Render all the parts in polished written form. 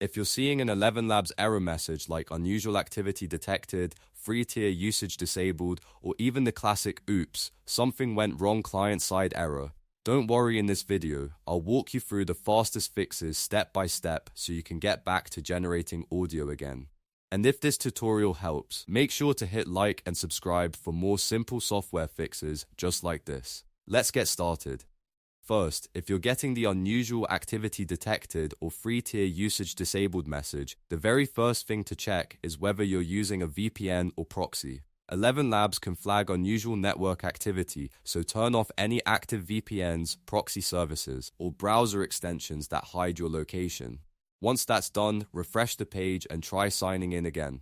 If you're seeing an ElevenLabs error message like unusual activity detected, free tier usage disabled, or even the classic oops, something went wrong client-side error, don't worry. In this video, I'll walk you through the fastest fixes step by step so you can get back to generating audio again. And if this tutorial helps, make sure to hit like and subscribe for more simple software fixes just like this. Let's get started. First, if you're getting the unusual activity detected or free tier usage disabled message, the very first thing to check is whether you're using a VPN or proxy. ElevenLabs can flag unusual network activity, so turn off any active VPNs, proxy services, or browser extensions that hide your location. Once that's done, refresh the page and try signing in again.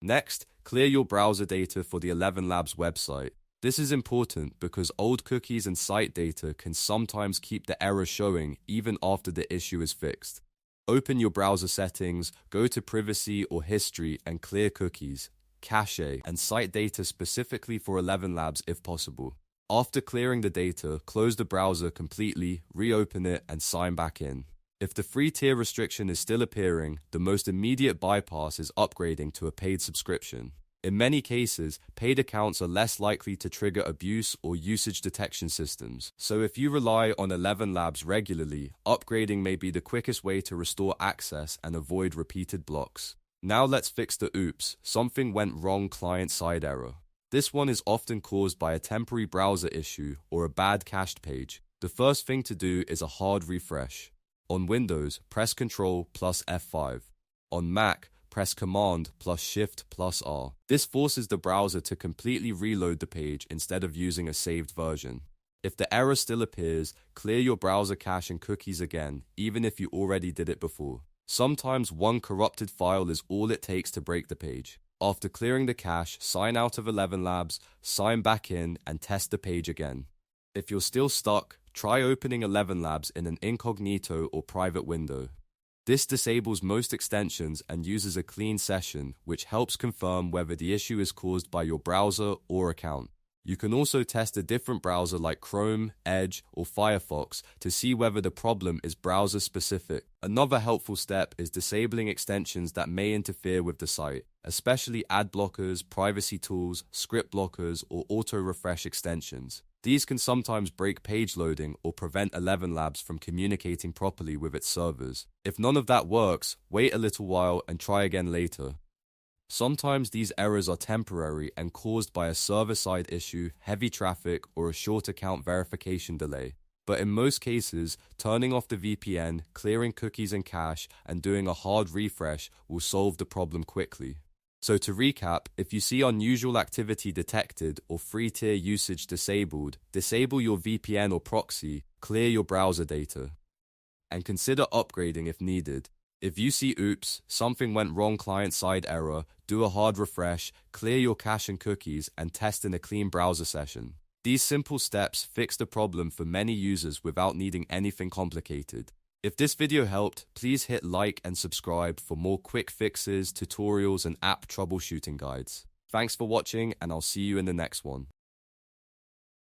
Next, clear your browser data for the ElevenLabs website. This is important because old cookies and site data can sometimes keep the error showing even after the issue is fixed. Open your browser settings, go to privacy or history and clear cookies, cache, and site data specifically for ElevenLabs if possible. After clearing the data, close the browser completely, reopen it, and sign back in. If the free tier restriction is still appearing, the most immediate bypass is upgrading to a paid subscription. In many cases, paid accounts are less likely to trigger abuse or usage detection systems. So if you rely on ElevenLabs regularly, upgrading may be the quickest way to restore access and avoid repeated blocks. Now let's fix the oops, something went wrong client-side error. This one is often caused by a temporary browser issue or a bad cached page. The first thing to do is a hard refresh. On Windows, press Ctrl plus F5. On Mac, press Command plus Shift plus R. This forces the browser to completely reload the page instead of using a saved version. If the error still appears, clear your browser cache and cookies again, even if you already did it before. Sometimes one corrupted file is all it takes to break the page. After clearing the cache, sign out of ElevenLabs, sign back in, and test the page again. If you're still stuck, try opening ElevenLabs in an Incognito or private window. This disables most extensions and uses a clean session, which helps confirm whether the issue is caused by your browser or account. You can also test a different browser like Chrome, Edge, or Firefox to see whether the problem is browser-specific. Another helpful step is disabling extensions that may interfere with the site, especially ad blockers, privacy tools, script blockers, or auto-refresh extensions. These can sometimes break page loading or prevent ElevenLabs from communicating properly with its servers. If none of that works, wait a little while and try again later. Sometimes these errors are temporary and caused by a server-side issue, heavy traffic, or a short account verification delay. But in most cases, turning off the VPN, clearing cookies and cache, and doing a hard refresh will solve the problem quickly. So to recap, if you see unusual activity detected or free tier usage disabled, disable your VPN or proxy, clear your browser data, and consider upgrading if needed. If you see oops, something went wrong client-side error, do a hard refresh, clear your cache and cookies, and test in a clean browser session. These simple steps fix the problem for many users without needing anything complicated. If this video helped, please hit like and subscribe for more quick fixes, tutorials, and app troubleshooting guides. Thanks for watching, and I'll see you in the next one.